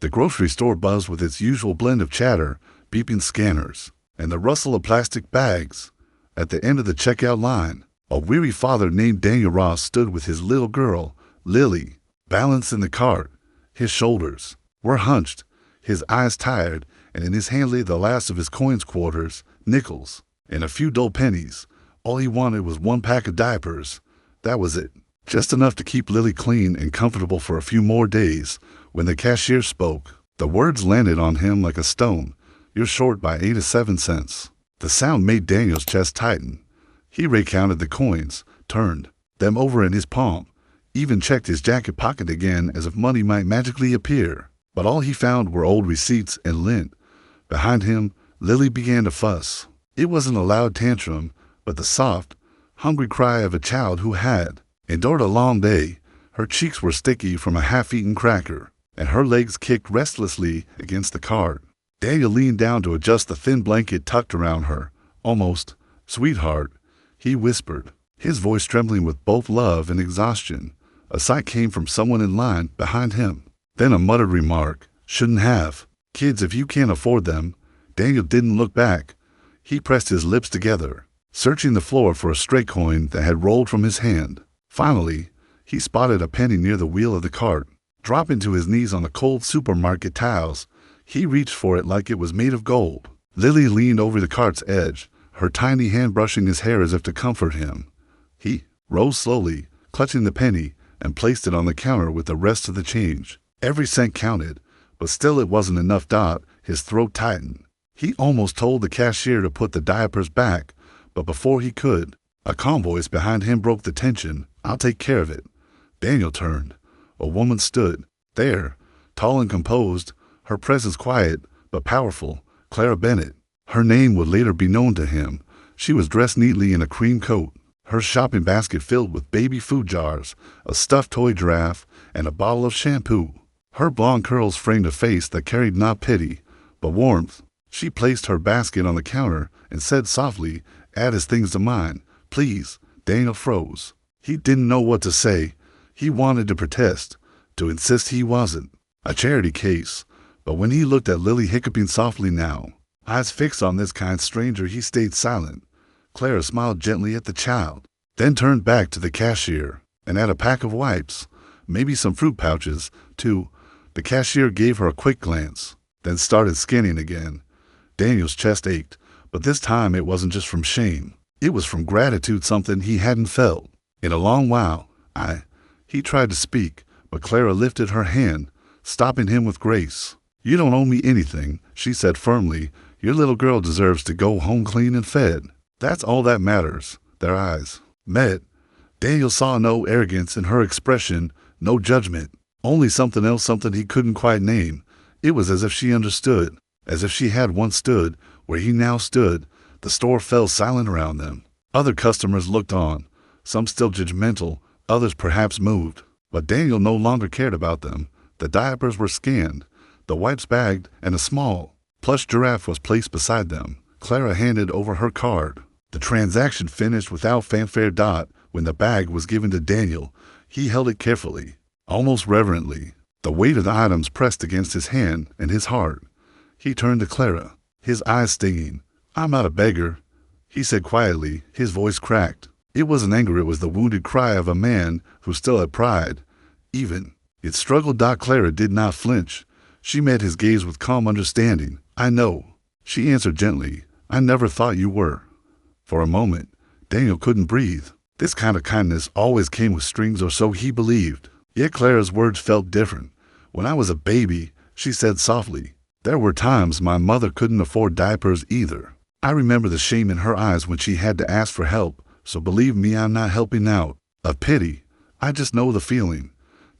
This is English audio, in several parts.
The grocery store buzzed with its usual blend of chatter, beeping scanners, and the rustle of plastic bags. At the end of the checkout line, a weary father named Daniel Ross stood with his little girl, Lily, balanced in the cart. His shoulders were hunched, his eyes tired, and in his hand lay the last of his coins, quarters, nickels, and a few dull pennies. All he wanted was one pack of diapers. That was it. Just enough to keep Lily clean and comfortable for a few more days. When the cashier spoke, the words landed on him like a stone. "You're short by 87 cents. The sound made Daniel's chest tighten. He recounted the coins, turned them over in his palm, even checked his jacket pocket again as if money might magically appear. But all he found were old receipts and lint. Behind him, Lily began to fuss. It wasn't a loud tantrum, but the soft, hungry cry of a child who had endured a long day. Her cheeks were sticky from a half-eaten cracker, and her legs kicked restlessly against the cart. Daniel leaned down to adjust the thin blanket tucked around her. "Almost, sweetheart," he whispered, his voice trembling with both love and exhaustion. A sigh came from someone in line behind him. Then a muttered remark, "Shouldn't have. Kids, if you can't afford them." Daniel didn't look back. He pressed his lips together, searching the floor for a stray coin that had rolled from his hand. Finally, he spotted a penny near the wheel of the cart. Dropping to his knees on the cold supermarket tiles, he reached for it like it was made of gold. Lily leaned over the cart's edge, her tiny hand brushing his hair as if to comfort him. He rose slowly, clutching the penny, and placed it on the counter with the rest of the change. Every cent counted, but still it wasn't enough. His throat tightened. He almost told the cashier to put the diapers back, but before he could, a calm voice behind him broke the tension. "I'll take care of it." Daniel turned. A woman stood there, tall and composed, her presence quiet but powerful. Clara Bennett. Her name would later be known to him. She was dressed neatly in a cream coat, her shopping basket filled with baby food jars, a stuffed toy giraffe, and a bottle of shampoo. Her blonde curls framed a face that carried not pity, but warmth. She placed her basket on the counter and said softly, "Add his things to mine, please." Daniel froze. He didn't know what to say. He wanted to protest, to insist he wasn't a charity case. But when he looked at Lily hiccuping softly now, eyes fixed on this kind stranger, he stayed silent. Clara smiled gently at the child, then turned back to the cashier and at a pack of wipes, maybe some fruit pouches, too. The cashier gave her a quick glance, then started scanning again. Daniel's chest ached, but this time it wasn't just from shame. It was from gratitude, something he hadn't felt in a long while. He tried to speak, but Clara lifted her hand, stopping him with grace. "You don't owe me anything," she said firmly. "Your little girl deserves to go home clean and fed. That's all that matters." Their eyes met. Daniel saw no arrogance in her expression, no judgment, only something else, something he couldn't quite name. It was as if she understood, as if she had once stood where he now stood. The store fell silent around them. Other customers looked on, some still judgmental, others perhaps moved. But Daniel no longer cared about them. The diapers were scanned, the wipes bagged, and a small, plush giraffe was placed beside them. Clara handed over her card. The transaction finished without fanfare. When the bag was given to Daniel, he held it carefully, almost reverently. The weight of the items pressed against his hand and his heart. He turned to Clara, his eyes stinging. "I'm not a beggar," he said quietly, his voice cracked. It wasn't anger, it was the wounded cry of a man who still had pride. Even it struggled. Clara did not flinch. She met his gaze with calm understanding. "I know," she answered gently. "I never thought you were." For a moment, Daniel couldn't breathe. This kind of kindness always came with strings, or so he believed. Yet Clara's words felt different. "When I was a baby," she said softly, "there were times my mother couldn't afford diapers either. I remember the shame in her eyes when she had to ask for help, so believe me, I'm not helping out of pity. I just know the feeling."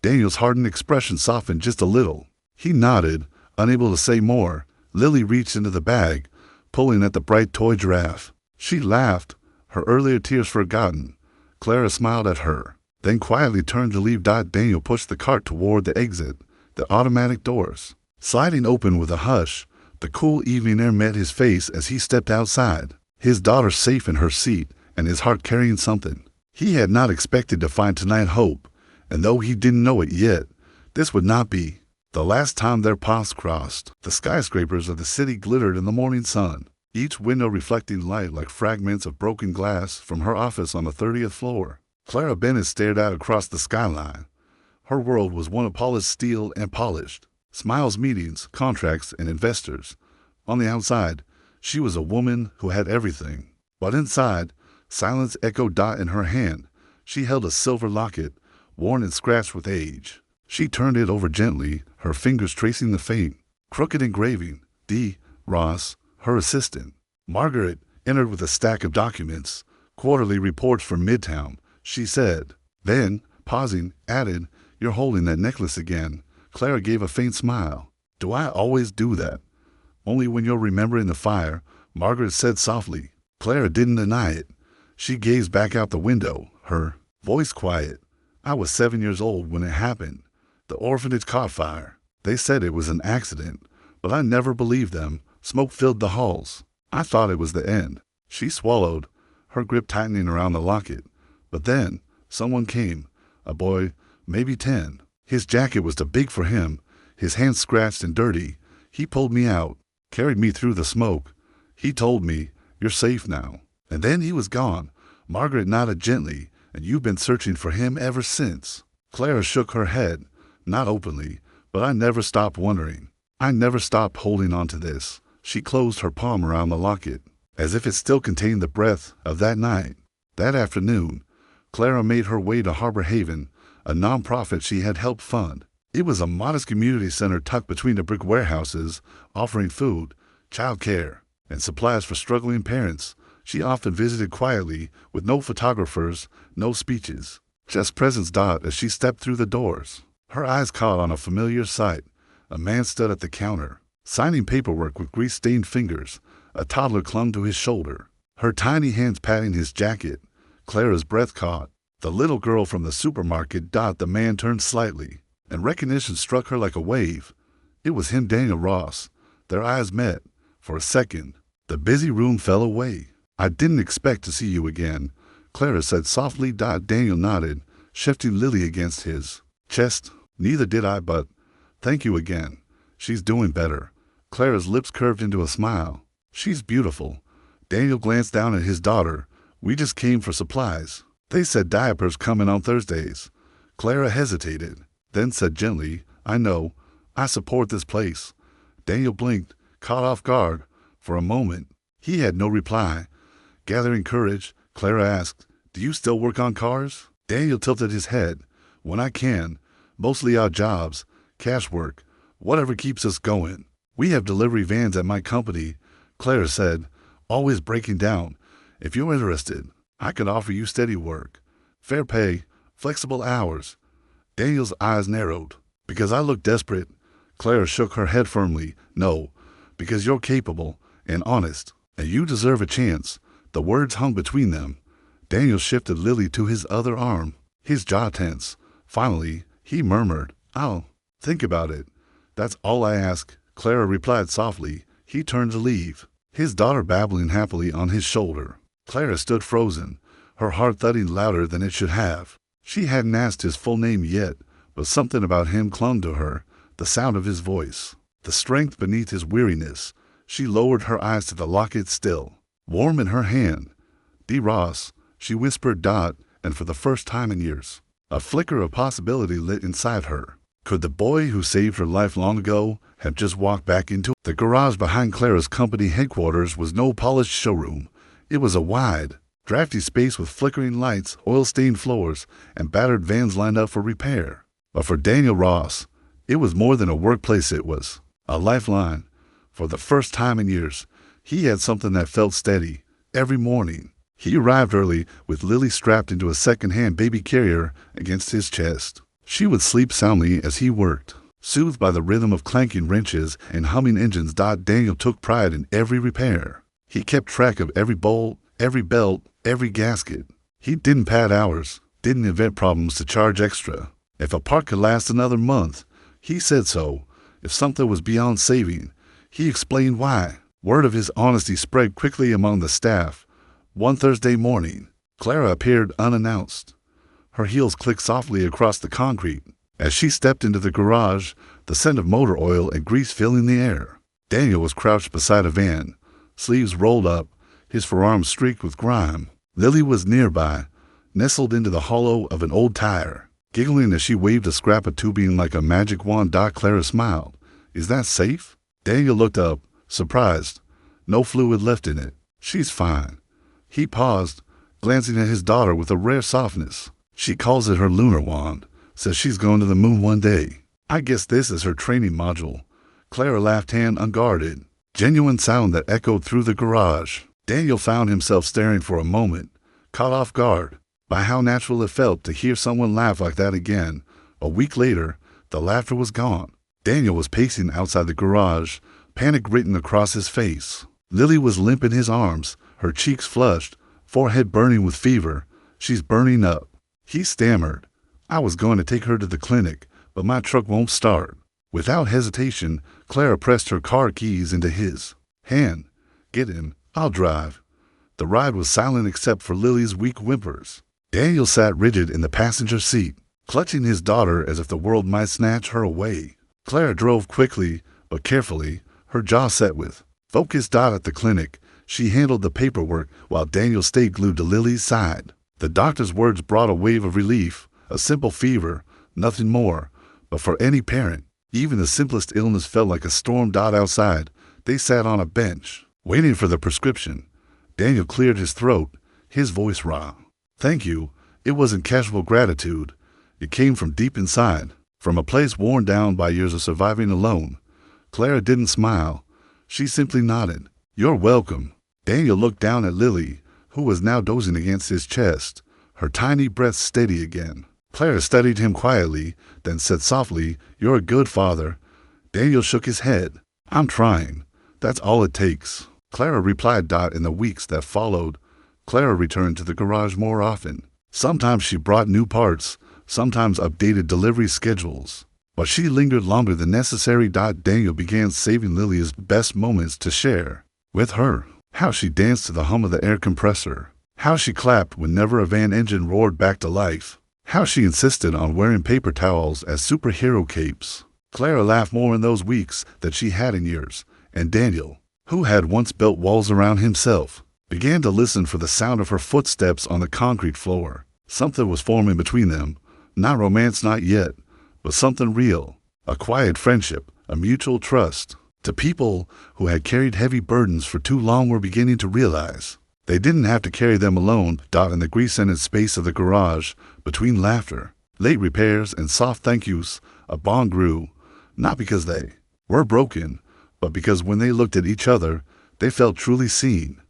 Daniel's hardened expression softened just a little. He nodded, unable to say more. Lily reached into the bag, pulling at the bright toy giraffe. She laughed, her earlier tears forgotten. Clara smiled at her, then quietly turned to leave. Daniel pushed the cart toward the exit, the automatic doors sliding open with a hush. The cool evening air met his face as he stepped outside, his daughter safe in her seat and his heart carrying something he had not expected to find tonight: hope. And though he didn't know it yet, this would not be The last time their paths crossed, the skyscrapers of the city glittered in the morning sun, each window reflecting light like fragments of broken glass from her office on the 30th floor. Clara Bennett stared out across the skyline. Her world was one of polished steel and polished. Smiles, meetings, contracts, and investors. On the outside, she was a woman who had everything. But inside, silence echoed. In her hand, she held a silver locket, worn and scratched with age. She turned it over gently, her fingers tracing the faint, crooked engraving. D. Ross, her assistant. Margaret entered with a stack of documents, quarterly reports from Midtown, she said. Then, pausing, added, "You're holding that necklace again." Clara gave a faint smile. "Do I always do that?" "Only when you're remembering the fire," Margaret said softly. Clara didn't deny it. She gazed back out the window, her voice quiet. "I was 7 years old when it happened. The orphanage caught fire. They said it was an accident, but I never believed them. Smoke filled the halls. I thought it was the end." She swallowed, her grip tightening around the locket. But then, someone came, a boy, maybe 10. His jacket was too big for him, his hands scratched and dirty. He pulled me out, carried me through the smoke. He told me, "You're safe now." And then he was gone. Margaret nodded gently. "And you've been searching for him ever since." Clara shook her head, not openly, but I never stopped wondering. I never stopped holding on to this. She closed her palm around the locket, as if it still contained the breath of that night. That afternoon, Clara made her way to Harbor Haven, a nonprofit she had helped fund. It was a modest community center tucked between the brick warehouses, offering food, child care, and supplies for struggling parents. She often visited quietly, with no photographers, no speeches, just presence. As she stepped through the doors, her eyes caught on a familiar sight. A man stood at the counter, signing paperwork with grease-stained fingers. A toddler clung to his shoulder, her tiny hands patting his jacket. Clara's breath caught. The little girl from the supermarket. The man turned slightly, and recognition struck her like a wave. It was him, Daniel Ross. Their eyes met. For a second, the busy room fell away. "I didn't expect to see you again," Clara said softly. Daniel nodded, shifting Lily against his chest. "Neither did I, but thank you again. She's doing better." Clara's lips curved into a smile. "She's beautiful." Daniel glanced down at his daughter. "We just came for supplies. They said diapers coming on Thursdays." Clara hesitated, then said gently, "I know. I support this place." Daniel blinked, caught off guard. For a moment, he had no reply. Gathering courage, Clara asked, "Do you still work on cars?" Daniel tilted his head. "When I can. Mostly odd jobs, cash work, whatever keeps us going. We have delivery vans at my company," Clara said, always breaking down. "If you're interested, I could offer you steady work. Fair pay, flexible hours." Daniel's eyes narrowed. "Because I look desperate?" Clara shook her head firmly. "No, because you're capable and honest, and you deserve a chance." The words hung between them. Daniel shifted Lily to his other arm, his jaw tense. Finally, he murmured, "I'll think about it. That's all I ask," Clara replied softly. He turned to leave, his daughter babbling happily on his shoulder. Clara stood frozen, her heart thudding louder than it should have. She hadn't asked his full name yet, but something about him clung to her, the sound of his voice, the strength beneath his weariness. She lowered her eyes to the locket, still warm in her hand. "D. Ross," she whispered. And for the first time in years, a flicker of possibility lit inside her. Could the boy who saved her life long ago have just walked back into the garage behind Clara's company headquarters? Was no polished showroom. It was a wide, drafty space with flickering lights, oil-stained floors, and battered vans lined up for repair. But for Daniel Ross, it was more than a workplace. It was a lifeline. For the first time in years, he had something that felt steady. Every morning, he arrived early with Lily strapped into a second-hand baby carrier against his chest. She would sleep soundly as he worked, soothed by the rhythm of clanking wrenches and humming engines. Daniel took pride in every repair. He kept track of every bolt, every belt, every gasket. He didn't pad hours, didn't invent problems to charge extra. If a part could last another month, he said so. If something was beyond saving, he explained why. Word of his honesty spread quickly among the staff. One Thursday morning, Clara appeared unannounced. Her heels clicked softly across the concrete. As she stepped into the garage, the scent of motor oil and grease filling the air. Daniel was crouched beside a van, sleeves rolled up, his forearms streaked with grime. Lily was nearby, nestled into the hollow of an old tire, giggling as she waved a scrap of tubing like a magic wand. Clara smiled. "Is that safe?" Daniel looked up, surprised. No fluid left in it. "She's fine." He paused, glancing at his daughter with a rare softness. "She calls it her lunar wand, says she's going to the moon one day. I guess this is her training module." Clara laughed, hand unguarded. Genuine sound that echoed through the garage. Daniel found himself staring for a moment, caught off guard by how natural it felt to hear someone laugh like that again. A week later, the laughter was gone. Daniel was pacing outside the garage, panic written across his face. Lily was limp in his arms, her cheeks flushed, forehead burning with fever. "She's burning up." He stammered. "I was going to take her to the clinic, but my truck won't start." Without hesitation, Clara pressed her car keys into his hand. "Get in. I'll drive." The ride was silent except for Lily's weak whimpers. Daniel sat rigid in the passenger seat, clutching his daughter as if the world might snatch her away. Clara drove quickly, but carefully, her jaw set with focus. At the clinic, she handled the paperwork while Daniel stayed glued to Lily's side. The doctor's words brought a wave of relief, a simple fever, nothing more. But for any parent, even the simplest illness felt like a storm. Outside, they sat on a bench, waiting for the prescription. Daniel cleared his throat, his voice raw. "Thank you." It wasn't casual gratitude. It came from deep inside, from a place worn down by years of surviving alone. Clara didn't smile. She simply nodded. "You're welcome." Daniel looked down at Lily, who was now dozing against his chest, her tiny breath steady again. Clara studied him quietly, then said softly, "You're a good father." Daniel shook his head. "I'm trying. That's all it takes." Clara replied. In the weeks that followed, Clara returned to the garage more often. Sometimes she brought new parts, sometimes updated delivery schedules. But she lingered longer than necessary. Daniel began saving Lily's best moments to share with her. How she danced to the hum of the air compressor. How she clapped whenever a van engine roared back to life. How she insisted on wearing paper towels as superhero capes. Clara laughed more in those weeks than she had in years, and Daniel, who had once built walls around himself, began to listen for the sound of her footsteps on the concrete floor. Something was forming between them. Not romance, not yet, but something real. A quiet friendship, a mutual trust. To people who had carried heavy burdens for too long were beginning to realize they didn't have to carry them alone. In the grease-scented space of the garage, between laughter, late repairs, and soft thank yous, a bond grew, not because they were broken, but because when they looked at each other, they felt truly seen.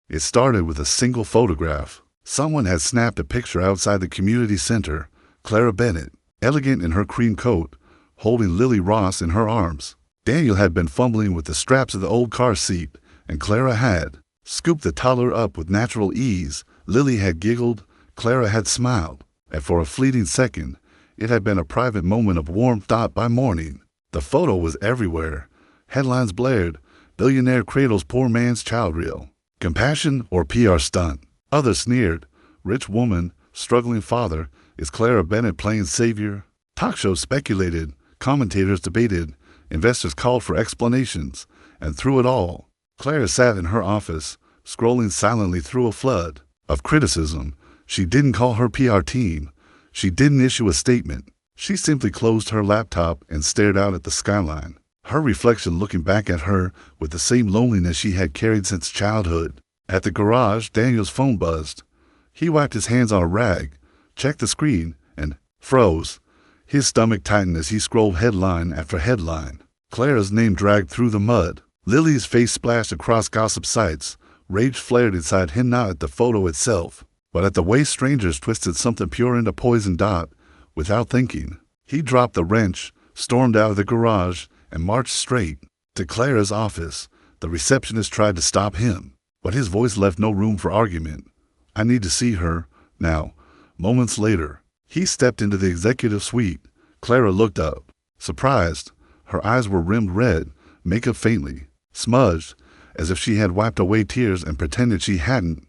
It started with a single photograph. Someone had snapped a picture outside the community center. Clara Bennett, elegant in her cream coat, holding Lily Ross in her arms. Daniel had been fumbling with the straps of the old car seat, and Clara had scooped the toddler up with natural ease. Lily had giggled, Clara had smiled, and for a fleeting second, it had been a private moment of warmth. By morning, the photo was everywhere. Headlines blared, "Billionaire cradles poor man's child." Real compassion or PR stunt? Others sneered, "Rich woman, struggling father, is Clara Bennett playing savior?" Talk shows speculated, commentators debated, investors called for explanations, and through it all, Clara sat in her office, scrolling silently through a flood of criticism. She didn't call her PR team. She didn't issue a statement. She simply closed her laptop and stared out at the skyline, her reflection looking back at her with the same loneliness she had carried since childhood. At the garage, Daniel's phone buzzed. He wiped his hands on a rag, checked the screen, and froze. His stomach tightened as he scrolled headline after headline. Clara's name dragged through the mud. Lily's face splashed across gossip sites. Rage flared inside him, not at the photo itself, but at the way strangers twisted something pure into poison. Without thinking, he dropped the wrench, stormed out of the garage, and marched straight to Clara's office. The receptionist tried to stop him, but his voice left no room for argument. "I need to see her now." Moments later, he stepped into the executive suite. Clara looked up, surprised. Her eyes were rimmed red, makeup faintly smudged, as if she had wiped away tears and pretended she hadn't.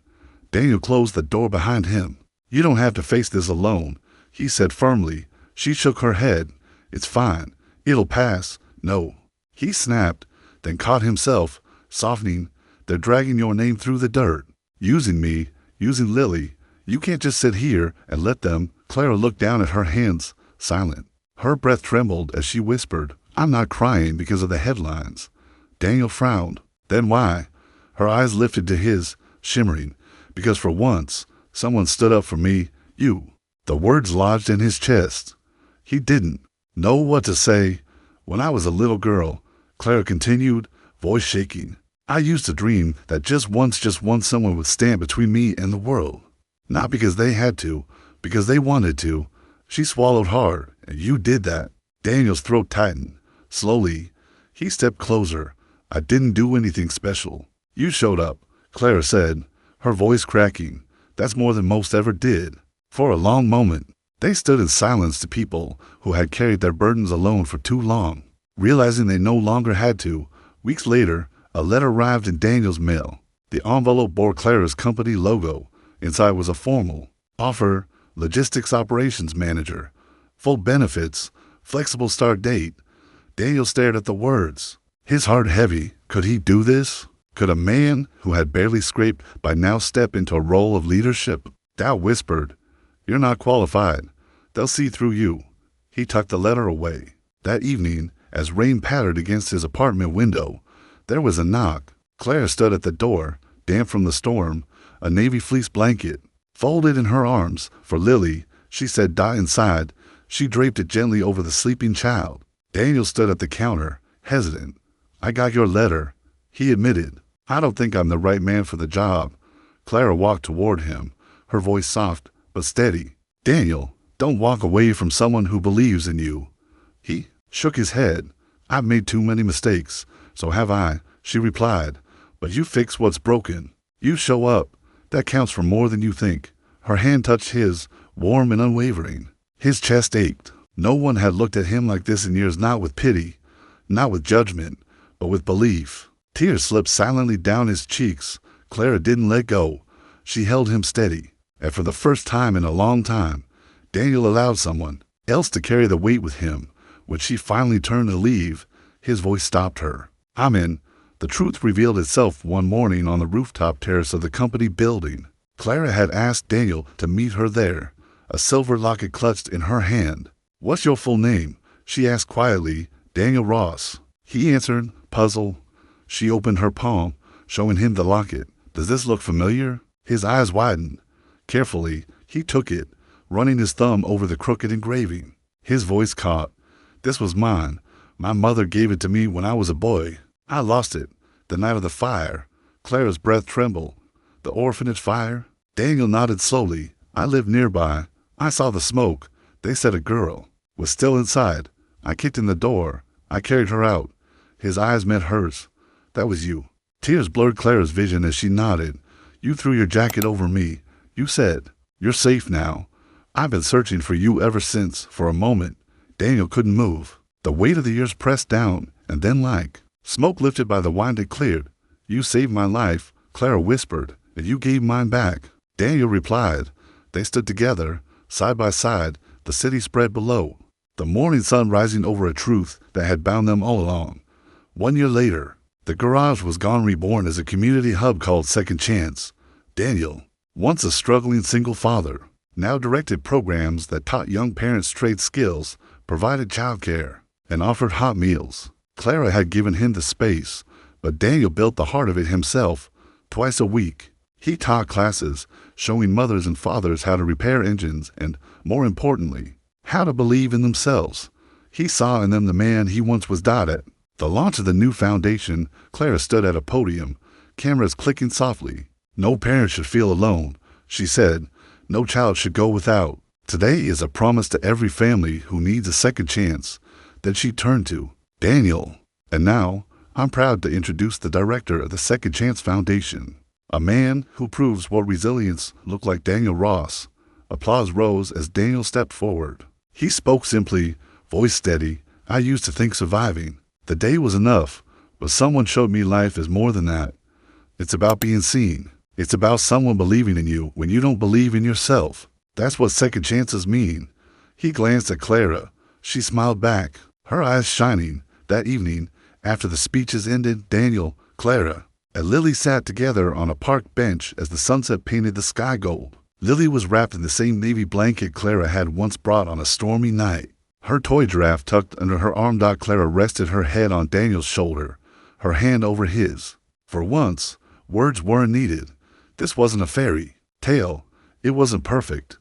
Daniel closed the door behind him. "You don't have to face this alone," he said firmly. She shook her head. "It's fine. It'll pass. No. He snapped, then caught himself, softening. They're dragging your name through the dirt. Using me, using Lily. You can't just sit here and let them. Clara looked down at her hands, silent. Her breath trembled as she whispered, I'm not crying because of the headlines. Daniel frowned. Then why? Her eyes lifted to his, shimmering. Because for once, someone stood up for me. You. The words lodged in his chest. He didn't know what to say. When I was a little girl, Clara continued, voice shaking, I used to dream that just once someone would stand between me and the world. Not because they had to, because they wanted to. She swallowed hard, and you did that. Daniel's throat tightened. Slowly, he stepped closer. I didn't do anything special. You showed up, Clara said, her voice cracking. That's more than most ever did. For a long moment, they stood in silence to people who had carried their burdens alone for too long. Realizing they no longer had to, weeks later, a letter arrived in Daniel's mail. The envelope bore Clara's company logo. Inside was a formal offer, logistics operations manager, full benefits, flexible start date. Daniel stared at the words, his heart heavy. Could he do this? Could a man who had barely scraped by now step into a role of leadership? Dow whispered, You're not qualified. They'll see through you. He tucked the letter away. That evening, as rain pattered against his apartment window, there was a knock. Clara stood at the door, damp from the storm, a navy fleece blanket folded in her arms. For Lily, she said, die inside. She draped it gently over the sleeping child. Daniel stood at the counter, hesitant. I got your letter, he admitted. I don't think I'm the right man for the job. Clara walked toward him, her voice soft but steady. Daniel, don't walk away from someone who believes in you. He shook his head. I've made too many mistakes. So have I, she replied. But you fix what's broken. You show up. That counts for more than you think. Her hand touched his, warm and unwavering. His chest ached. No one had looked at him like this in years, not with pity, not with judgment, but with belief. Tears slipped silently down his cheeks. Clara didn't let go. She held him steady. And for the first time in a long time, Daniel allowed someone else to carry the weight with him. When she finally turned to leave, his voice stopped her. I'm in. The truth revealed itself one morning on the rooftop terrace of the company building. Clara had asked Daniel to meet her there, a silver locket clutched in her hand. What's your full name? She asked quietly. Daniel Ross. He answered, puzzled. She opened her palm, showing him the locket. Does this look familiar? His eyes widened. Carefully, he took it, running his thumb over the crooked engraving. His voice caught. This was mine. My mother gave it to me when I was a boy. I lost it, the night of the fire. Clara's breath trembled. The orphanage fire? Daniel nodded slowly. I lived nearby. I saw the smoke. They said a girl was still inside. I kicked in the door. I carried her out. His eyes met hers. That was you. Tears blurred Clara's vision as she nodded. You threw your jacket over me. You said, you're safe now. I've been searching for you ever since. For a moment, Daniel couldn't move. The weight of the years pressed down, and then like smoke lifted by the wind it cleared. You saved my life, Clara whispered, and you gave mine back. Daniel replied. They stood together, side by side, the city spread below, the morning sun rising over a truth that had bound them all along. 1 year later, the garage was gone, reborn as a community hub called Second Chance. Daniel, once a struggling single father, now directed programs that taught young parents trade skills, provided childcare, and offered hot meals. Clara had given him the space, but Daniel built the heart of it himself. Twice a week, he taught classes, showing mothers and fathers how to repair engines and, more importantly, how to believe in themselves. He saw in them the man he once was. At the launch of the new foundation, Clara stood at a podium, cameras clicking softly. No parent should feel alone, she said. No child should go without. Today is a promise to every family who needs a second chance. Then she turned to Daniel. And now, I'm proud to introduce the director of the Second Chance Foundation, a man who proves what resilience looked like. Daniel Ross. Applause rose as Daniel stepped forward. He spoke simply, voice steady. I used to think surviving the day was enough, but someone showed me life is more than that. It's about being seen. It's about someone believing in you when you don't believe in yourself. That's what second chances mean. He glanced at Clara. She smiled back. her eyes shining. That evening, after the speeches ended, Daniel, Clara, and Lily sat together on a park bench as the sunset painted the sky gold. Lily was wrapped in the same navy blanket Clara had once brought on a stormy night. Her toy giraffe tucked under her arm. Clara rested her head on Daniel's shoulder, her hand over his. For once, words weren't needed. This wasn't a fairy tale. It wasn't perfect,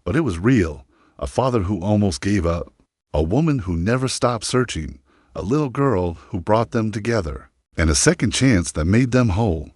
but it was real. A father who almost gave up. A woman who never stopped searching. A little girl who brought them together. And a second chance that made them whole.